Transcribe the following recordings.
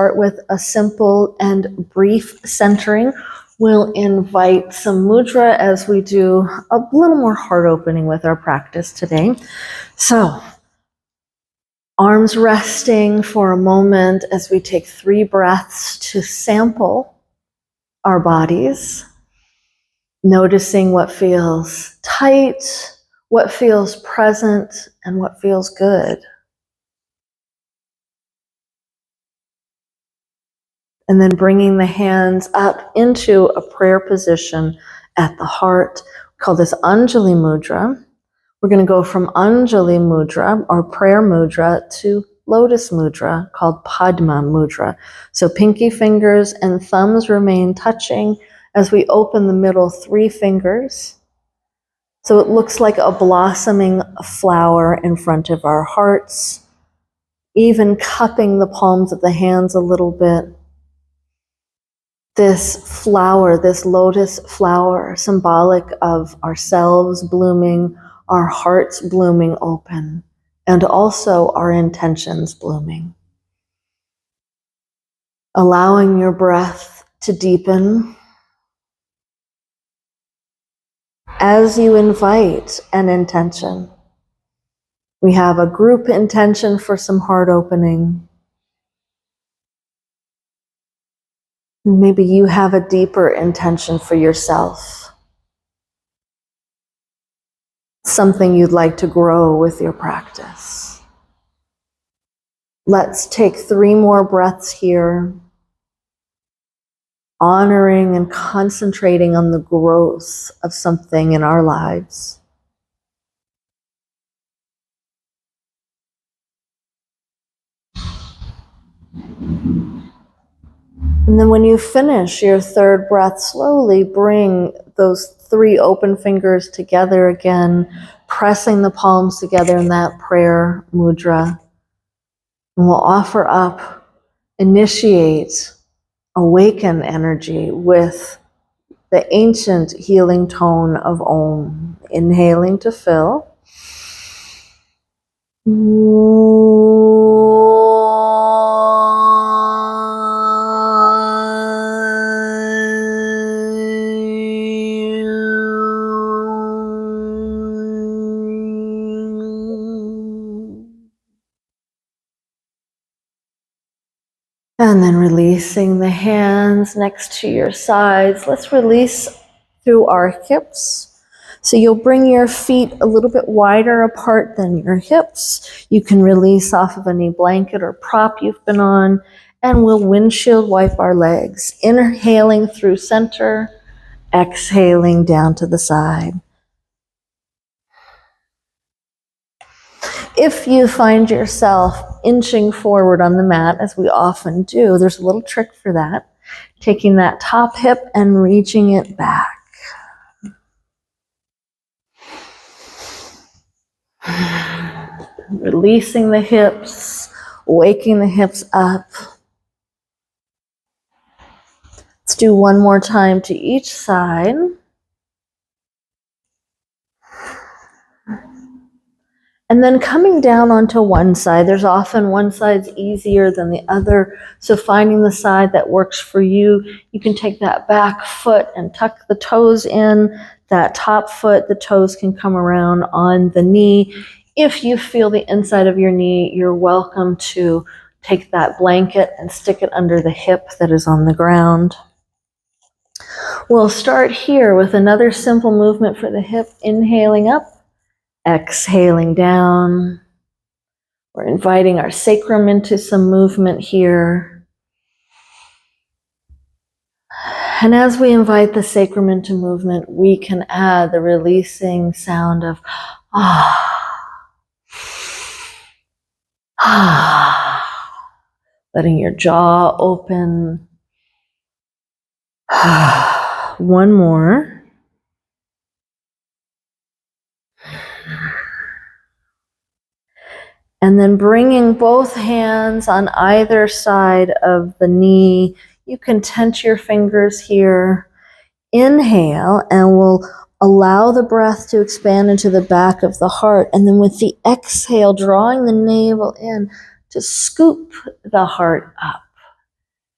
Start with a simple and brief centering. We'll invite some mudra as we do a little more heart opening with our practice today. So, arms resting for a moment as we take 3 breaths to sample our bodies, noticing what feels tight, what feels present, and what feels good. And then bringing the hands up into a prayer position at the heart. We call this Anjali Mudra. We're going to go from Anjali Mudra, or prayer mudra, to Lotus Mudra, called Padma Mudra. So pinky fingers and thumbs remain touching as we open the middle 3 fingers. So it looks like a blossoming flower in front of our hearts, even cupping the palms of the hands a little bit. This flower, this lotus flower, symbolic of ourselves blooming, our hearts blooming open, and also our intentions blooming. Allowing your breath to deepen as you invite an intention. We have a group intention for some heart opening. Maybe you have a deeper intention for yourself. Something you'd like to grow with your practice. Let's take 3 more breaths here, honoring and concentrating on the growth of something in our lives. And then when you finish your 3rd breath, slowly bring those 3 open fingers together again, pressing the palms together in that prayer mudra. And we'll offer up, initiate, awaken energy with the ancient healing tone of Om. Inhaling to fill. And then releasing the hands next to your sides. Let's release through our hips. So you'll bring your feet a little bit wider apart than your hips. You can release off of any blanket or prop you've been on, and we'll windshield wipe our legs. Inhaling through center, exhaling down to the side. If you find yourself inching forward on the mat, as we often do, there's a little trick for that. Taking that top hip and reaching it back. Releasing the hips, waking the hips up. Let's do 1 more time to each side. And then coming down onto one side. There's often one side's easier than the other, so finding the side that works for you. You can take that back foot and tuck the toes in. That top foot, the toes can come around on the knee. If you feel the inside of your knee, you're welcome to take that blanket and stick it under the hip that is on the ground. We'll start here with another simple movement for the hip, inhaling up. Exhaling down. We're inviting our sacrum into some movement here. And as we invite the sacrum into movement, we can add the releasing sound of letting your jaw open. 1 more. And then bringing both hands on either side of the knee. You can tense your fingers here. Inhale, and we'll allow the breath to expand into the back of the heart. And then with the exhale, drawing the navel in to scoop the heart up.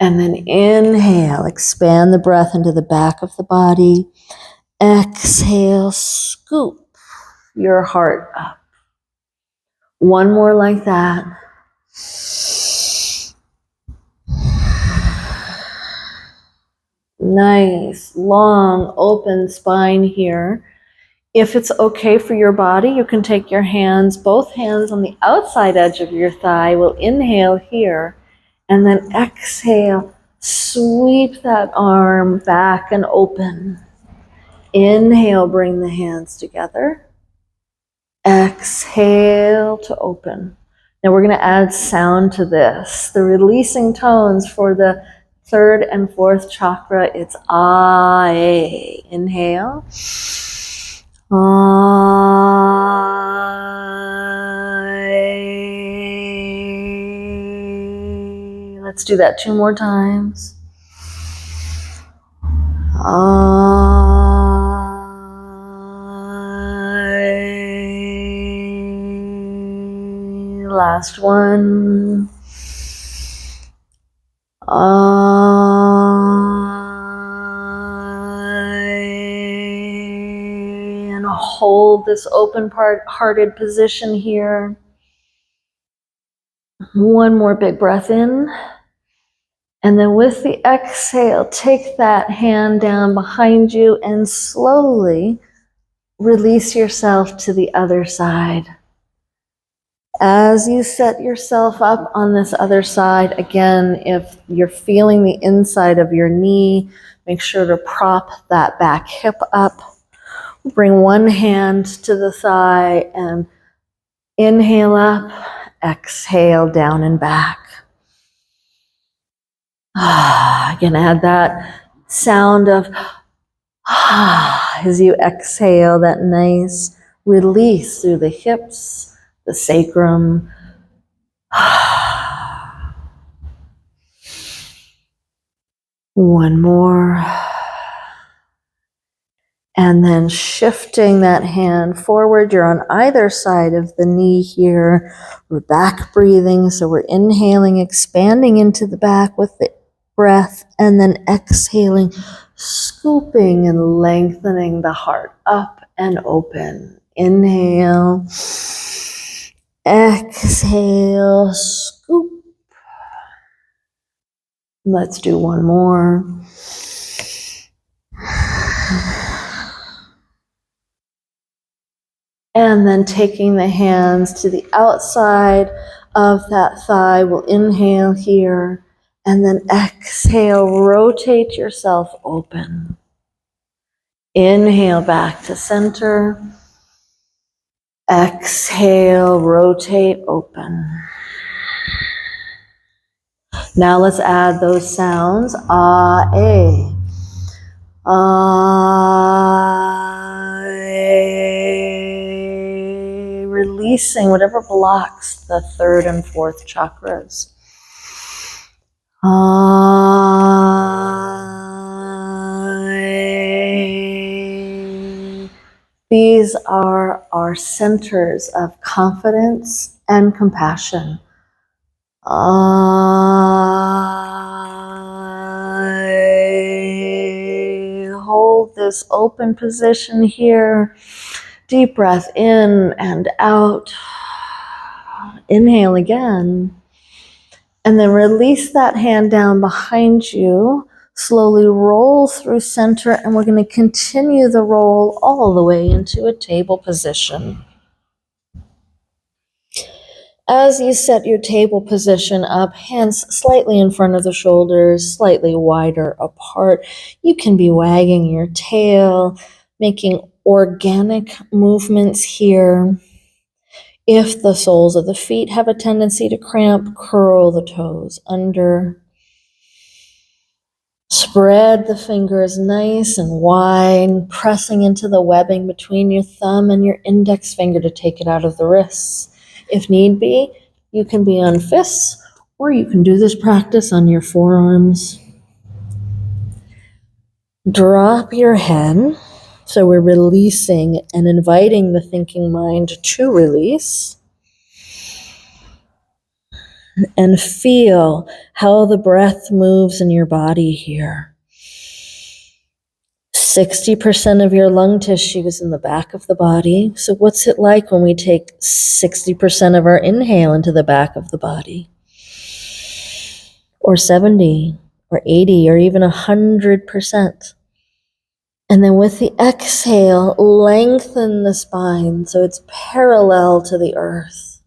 And then inhale, expand the breath into the back of the body. Exhale, scoop your heart up. One more like that. Nice, long, open spine here. If it's okay for your body, you can take your hands, both hands on the outside edge of your thigh. We'll inhale here, and then exhale, sweep that arm back and open. Inhale, bring the hands together. Exhale to open. Now we're going to add sound to this. The releasing tones for the third and fourth chakra, it's ah, a. Inhale. Ah, a. Let's do that 2 more times. Last one. And hold this open-hearted position here. One more big breath in. And then with the exhale, take that hand down behind you and slowly release yourself to the other side. As you set yourself up on this other side, again, if you're feeling the inside of your knee, make sure to prop that back hip up. Bring one hand to the thigh and inhale up, exhale down and back. Again, add that sound of as you exhale, that nice release through the hips, the sacrum. One more. And then shifting that hand forward. You're on either side of the knee here. We're back breathing. So we're inhaling, expanding into the back with the breath, and then exhaling, scooping and lengthening the heart up and open. Inhale. Exhale, scoop. Let's do one more. And then taking the hands to the outside of that thigh, we'll inhale here, and then exhale, rotate yourself open. Inhale back to center. Exhale, rotate open. Now let's add those sounds. Ah, a. Ah, a. Releasing whatever blocks the third and fourth chakras. Ah, a. These are our centers of confidence and compassion. Hold this open position here. Deep breath in and out. Inhale again. And then release that hand down behind you. Slowly roll through center, and we're going to continue the roll all the way into a table position. As you set your table position up, hands slightly in front of the shoulders, slightly wider apart, you can be wagging your tail, making organic movements here. If the soles of the feet have a tendency to cramp, curl the toes under. Spread the fingers nice and wide, pressing into the webbing between your thumb and your index finger to take it out of the wrists. If need be, you can be on fists, or you can do this practice on your forearms. Drop your head. So we're releasing and inviting the thinking mind to release. And feel how the breath moves in your body here. 60% of your lung tissue is in the back of the body. So what's it like when we take 60% of our inhale into the back of the body? Or 70, or 80, or even 100%. And then with the exhale, lengthen the spine so it's parallel to the earth.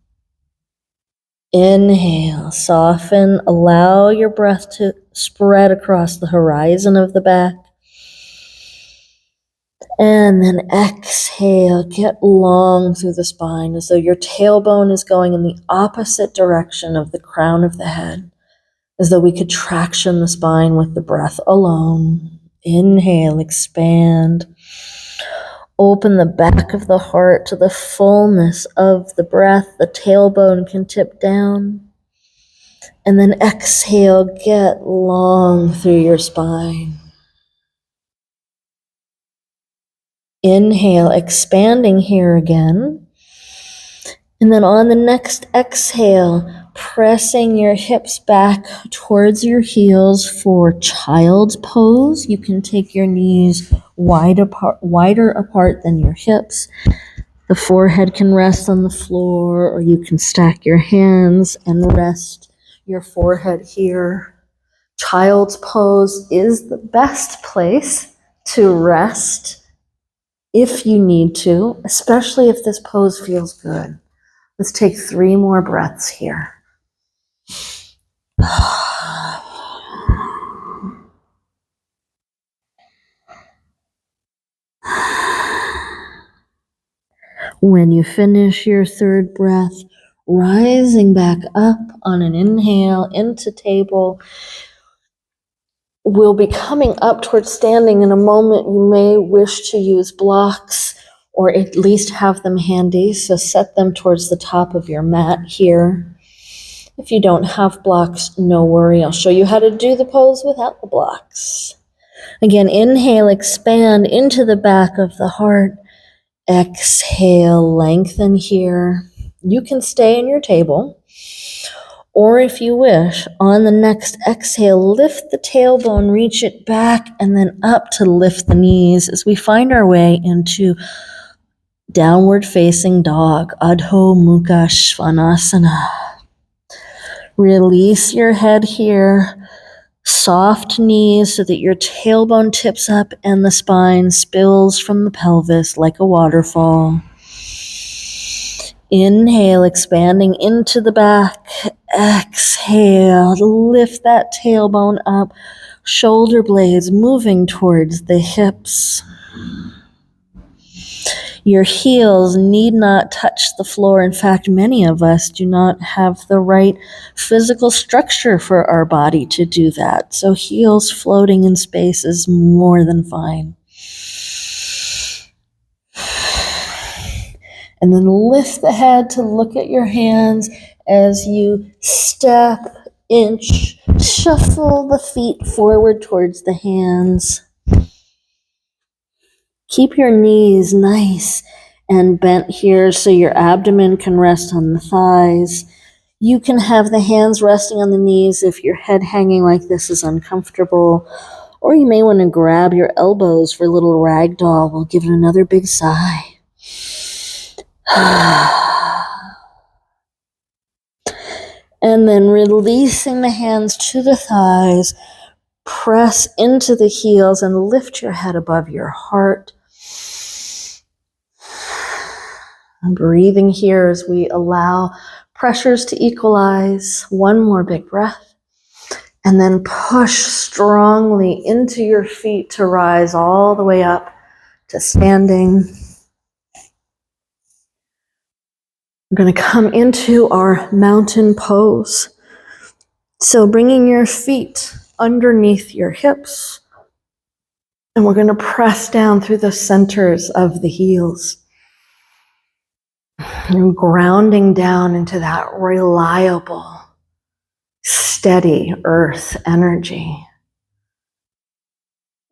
Inhale, soften, allow your breath to spread across the horizon of the back. And then exhale, get long through the spine as though your tailbone is going in the opposite direction of the crown of the head, as though we could traction the spine with the breath alone. Inhale, expand. Open the back of the heart to the fullness of the breath. The tailbone can tip down. And then exhale, get long through your spine. Inhale, expanding here again. And then on the next exhale, pressing your hips back towards your heels for child's pose. You can take your knees wider apart than your hips. The forehead can rest on the floor, or you can stack your hands and rest your forehead here. Child's pose is the best place to rest if you need to, especially if this pose feels good. Let's take 3 more breaths here. When you finish your 3rd breath, rising back up on an inhale into table, we'll be coming up towards standing. In a moment. You may wish to use blocks or at least have them handy, so set them towards the top of your mat here. If you don't have blocks, no worry. I'll show you how to do the pose without the blocks. Again, inhale, expand into the back of the heart. Exhale, lengthen here. You can stay in your table, or if you wish, on the next exhale, lift the tailbone, reach it back, and then up to lift the knees as we find our way into downward facing dog, Adho Mukha Svanasana. Release your head here, soft knees so that your tailbone tips up and the spine spills from the pelvis like a waterfall. Inhale, expanding into the back. Exhale, lift that tailbone up, shoulder blades moving towards the hips. Your heels need not touch the floor. In fact, many of us do not have the right physical structure for our body to do that. So heels floating in space is more than fine. And then lift the head to look at your hands as you step, inch, shuffle the feet forward towards the hands. Keep your knees nice and bent here so your abdomen can rest on the thighs. You can have the hands resting on the knees if your head hanging like this is uncomfortable. Or you may want to grab your elbows for a little ragdoll. We'll give it another big sigh. And then releasing the hands to the thighs, press into the heels and lift your head above your heart. And breathing here as we allow pressures to equalize. One more big breath. And then push strongly into your feet to rise all the way up to standing. We're going to come into our mountain pose. So bringing your feet underneath your hips, and we're going to press down through the centers of the heels. And grounding down into that reliable, steady earth energy.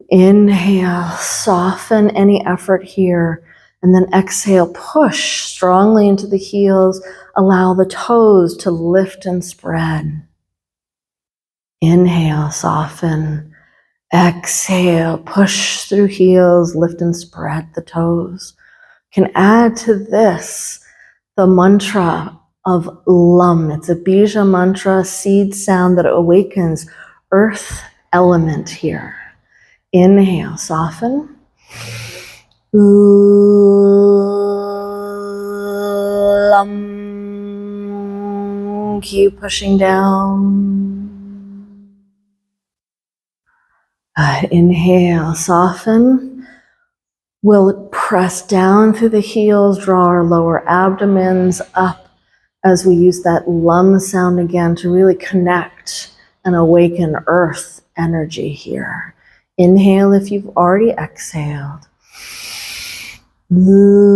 Inhale, soften any effort here And then exhale, push strongly into the heels. Allow the toes to lift and spread. Inhale, soften. Exhale, push through heels, lift and spread the toes. Can add to this the mantra of Lum. It's a bija mantra, seed sound that awakens earth element here. Inhale, soften. Lum. Keep pushing down. Inhale, soften. We'll press down through the heels, draw our lower abdomens up as we use that lum sound again to really connect and awaken earth energy here. Inhale if you've already exhaled. Lum.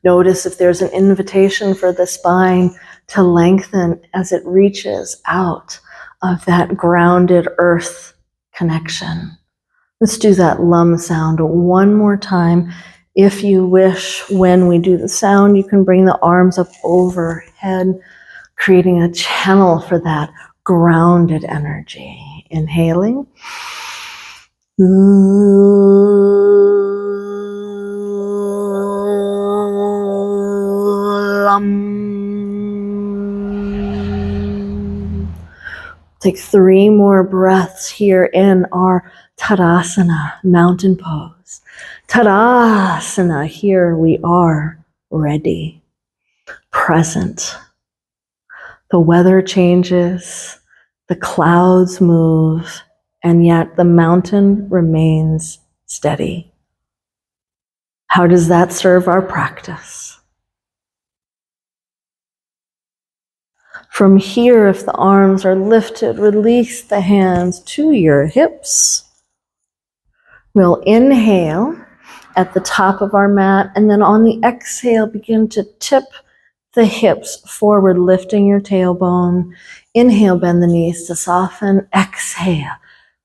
Notice if there's an invitation for the spine to lengthen as it reaches out of that grounded earth connection. Let's do that lum sound one more time. If you wish, when we do the sound, you can bring the arms up overhead, creating a channel for that grounded energy. Inhaling. Take 3 more breaths here in our Tadasana, mountain pose. Tadasana, here we are, ready, present. The weather changes, the clouds move, and yet the mountain remains steady. How does that serve our practice? From here, if the arms are lifted, release the hands to your hips. We'll inhale at the top of our mat, and then on the exhale, begin to tip the hips forward, lifting your tailbone. Inhale, bend the knees to soften. Exhale,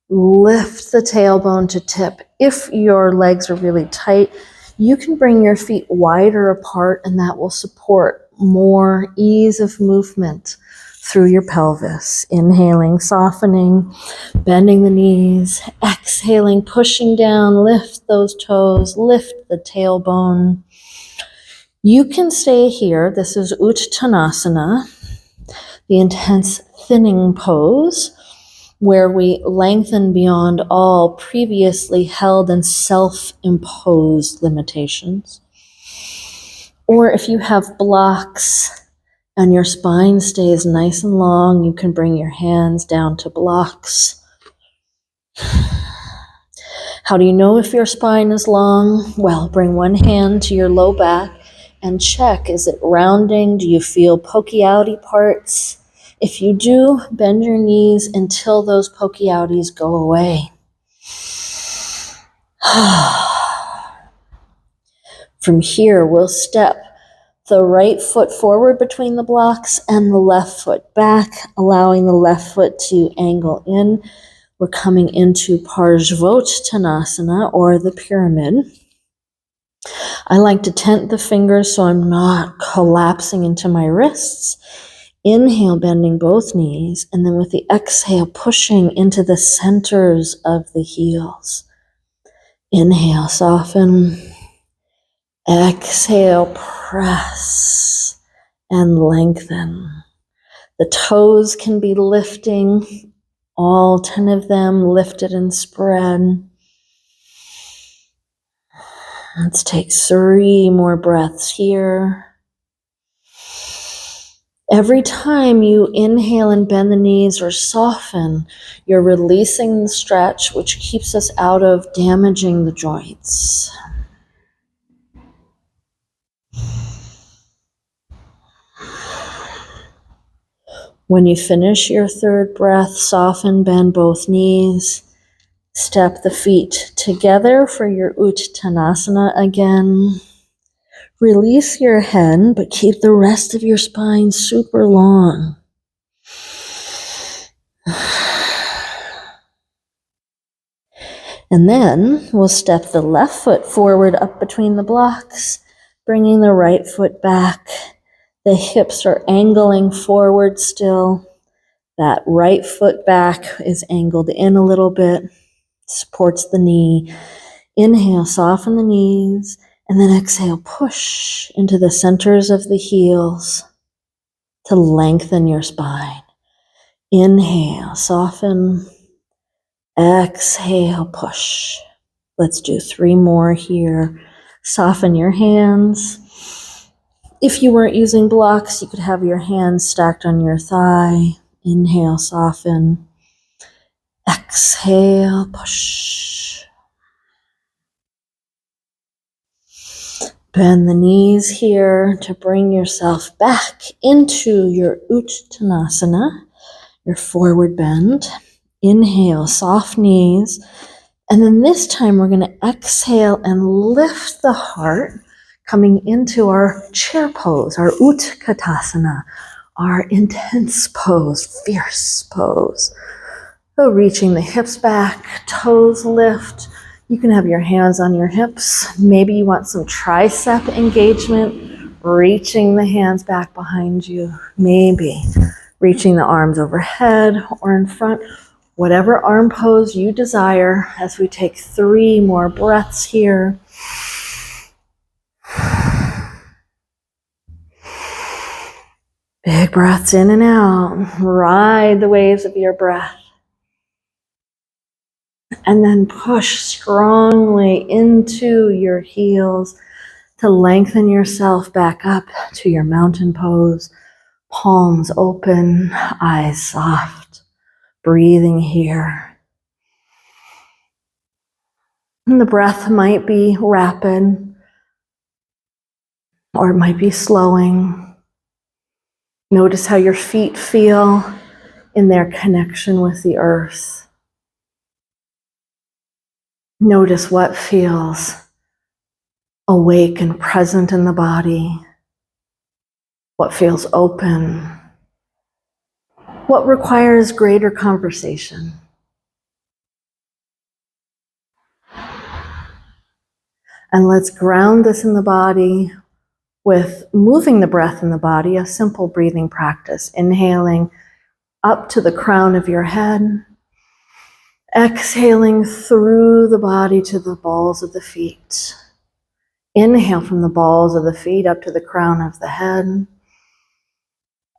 lift the tailbone to tip. If your legs are really tight, you can bring your feet wider apart, and that will support more ease of movement through your pelvis. Inhaling, softening, bending the knees. Exhaling, pushing down, lift those toes, lift the tailbone. You can stay here. This is Uttanasana, the intense thinning pose, where we lengthen beyond all previously held and self-imposed limitations. Or if you have blocks and your spine stays nice and long, you can bring your hands down to blocks. How do you know if your spine is long? Well, bring one hand to your low back and check, is it rounding? Do you feel pokey outy parts? If you do, bend your knees until those pokey outies go away. From here, we'll step the right foot forward between the blocks and the left foot back, allowing the left foot to angle in. We're coming into Parsvottanasana, or the pyramid. I like to tent the fingers so I'm not collapsing into my wrists. Inhale, bending both knees, and then with the exhale, pushing into the centers of the heels. Inhale, soften. Exhale, press and lengthen. The toes can be lifting, all 10 of them lifted and spread. Let's take 3 more breaths here. Every time you inhale and bend the knees or soften, you're releasing the stretch, which keeps us out of damaging the joints. When you finish your 3rd breath, soften, bend both knees. Step the feet together for your Uttanasana again. Release your head, but keep the rest of your spine super long. And then we'll step the left foot forward up between the blocks, bringing the right foot back. The hips are angling forward still. That right foot back is angled in a little bit, supports the knee. Inhale, soften the knees, and then exhale, push into the centers of the heels to lengthen your spine. Inhale, soften. Exhale, push. Let's do 3 more here. Soften your hands. If you weren't using blocks, you could have your hands stacked on your thigh. Inhale, soften. Exhale, push. Bend the knees here to bring yourself back into your Uttanasana, your forward bend. Inhale, soft knees. And then this time we're going to exhale and lift the heart, coming into our chair pose, our Utkatasana, our intense pose, fierce pose. So reaching the hips back, toes lift. You can have your hands on your hips. Maybe you want some tricep engagement, reaching the hands back behind you. Maybe reaching the arms overhead or in front. Whatever arm pose you desire as we take 3 more breaths here. Big breaths in and out. Ride the waves of your breath. And then push strongly into your heels to lengthen yourself back up to your mountain pose. Palms open, eyes soft. Breathing here. And the breath might be rapid or it might be slowing. Notice how your feet feel in their connection with the earth. Notice what feels awake and present in the body. What feels open. What requires greater conversation. And let's ground this in the body with moving the breath in the body, a simple breathing practice. Inhaling up to the crown of your head. Exhaling through the body to the balls of the feet. Inhale from the balls of the feet up to the crown of the head.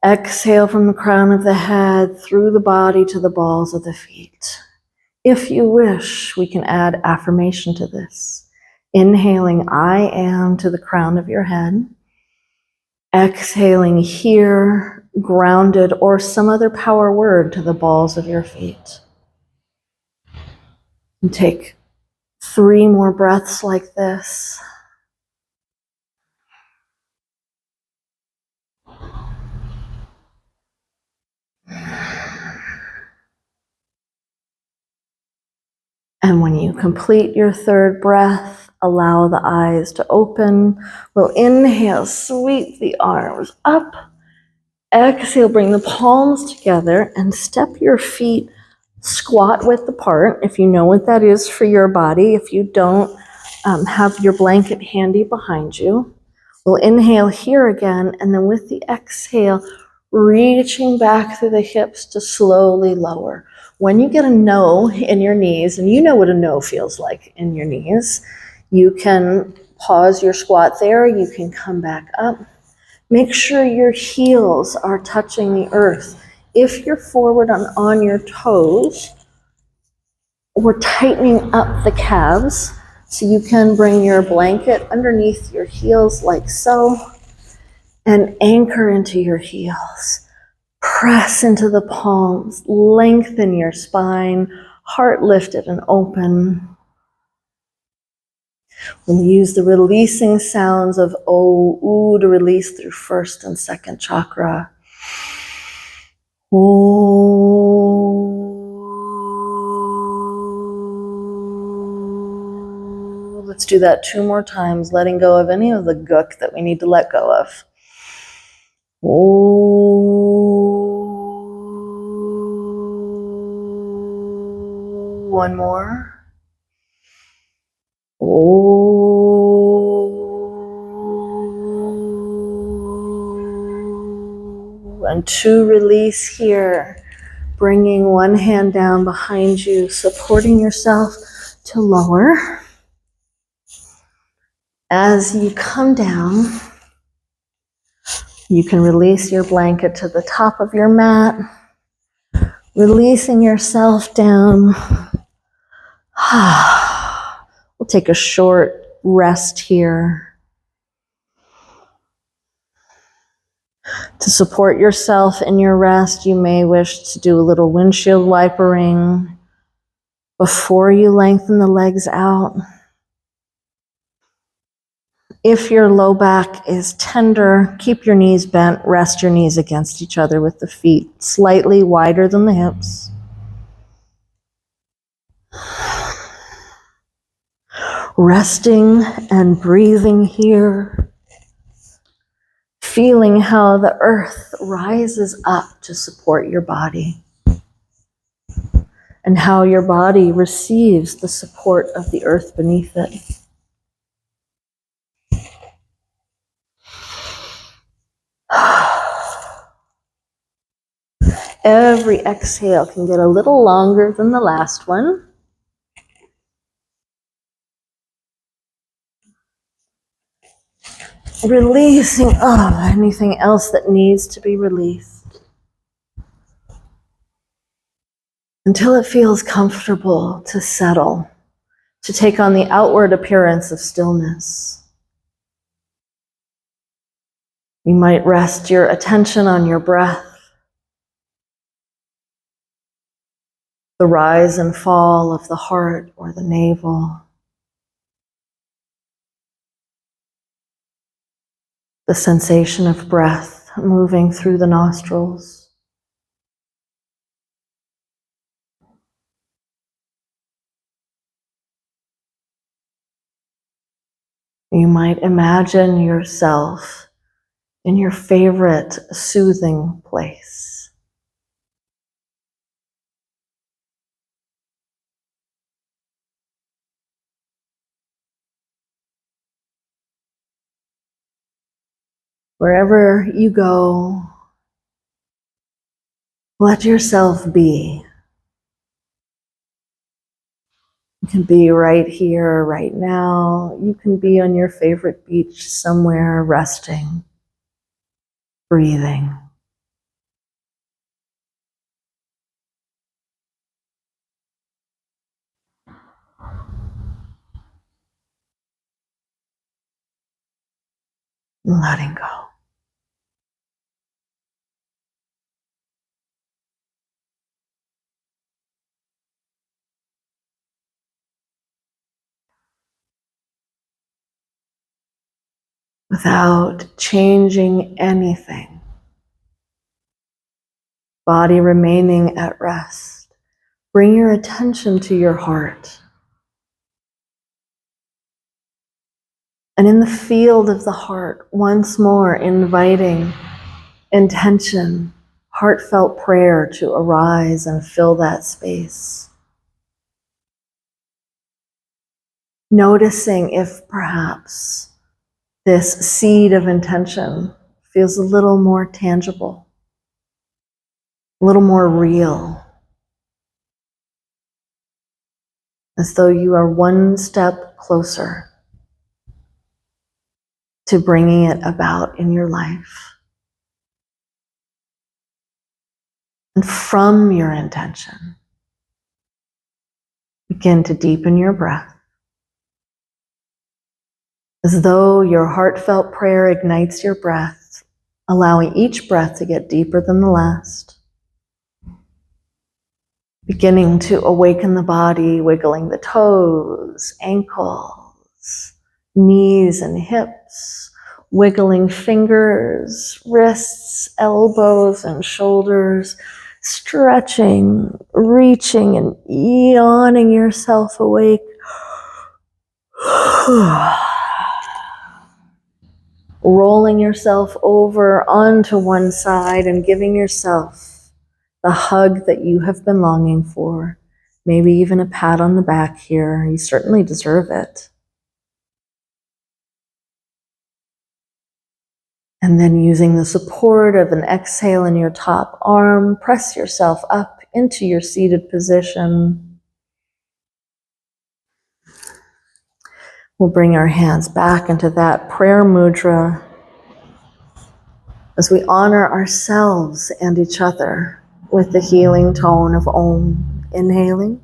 Exhale from the crown of the head through the body to the balls of the feet. If you wish, we can add affirmation to this. Inhaling, I am to the crown of your head. Exhaling here, grounded, or some other power word to the balls of your feet. And take 3 more breaths like this. And when you complete your 3rd breath, allow the eyes to open. We'll inhale, sweep the arms up. Exhale, bring the palms together and step your feet squat width apart, if you know what that is for your body. If you don't, have your blanket handy behind you. We'll inhale here again, and then with the exhale, reaching back through the hips to slowly lower. When you get a no in your knees, and you know what a no feels like in your knees, you can pause your squat there, you can come back up. Make sure your heels are touching the earth. If you're forward on your toes, we're tightening up the calves, so you can bring your blanket underneath your heels like so, and anchor into your heels. Press into the palms, lengthen your spine, heart lifted and open. We'll use the releasing sounds of O, U to release through 1st and 2nd chakra. O. Let's do that 2 more times, letting go of any of the gook that we need to let go of. O. One more. And to release here, bringing one hand down behind you, supporting yourself to lower. As you come down, you can release your blanket to the top of your mat, releasing yourself down. We'll take a short rest here. To support yourself in your rest, you may wish to do a little windshield wipering before you lengthen the legs out. If your low back is tender, keep your knees bent, rest your knees against each other with the feet slightly wider than the hips. Resting and breathing here. Feeling how the earth rises up to support your body and how your body receives the support of the earth beneath it. Every exhale can get a little longer than the last one. Releasing anything else that needs to be released until it feels comfortable to settle, to take on the outward appearance of stillness. You might rest your attention on your breath, the rise and fall of the heart or the navel, the sensation of breath moving through the nostrils. You might imagine yourself in your favorite soothing place. Wherever you go, let yourself be. You can be right here, right now. You can be on your favorite beach somewhere, resting, breathing. Letting go. Without changing anything. Body remaining at rest. Bring your attention to your heart. And in the field of the heart, once more inviting intention, heartfelt prayer to arise and fill that space. Noticing if perhaps this seed of intention feels a little more tangible, a little more real, as though you are one step closer to bringing it about in your life. And from your intention, begin to deepen your breath, as though your heartfelt prayer ignites your breath, allowing each breath to get deeper than the last. Beginning to awaken the body, wiggling the toes, ankles, knees and hips, wiggling fingers, wrists, elbows and shoulders, stretching, reaching and yawning yourself awake. Rolling yourself over onto one side and giving yourself the hug that you have been longing for. Maybe even a pat on the back here. You certainly deserve it. And then using the support of an exhale in your top arm, press yourself up into your seated position. We'll bring our hands back into that prayer mudra as we honor ourselves and each other with the healing tone of Om. Inhaling.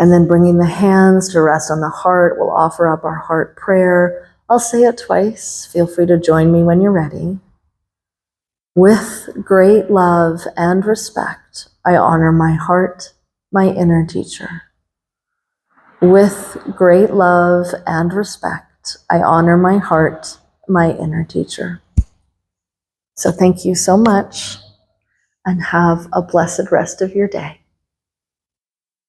And then bringing the hands to rest on the heart, we'll offer up our heart prayer. I'll say it twice. Feel free to join me when you're ready. With great love and respect, I honor my heart, my inner teacher. With great love and respect, I honor my heart, my inner teacher. So thank you so much, and have a blessed rest of your day.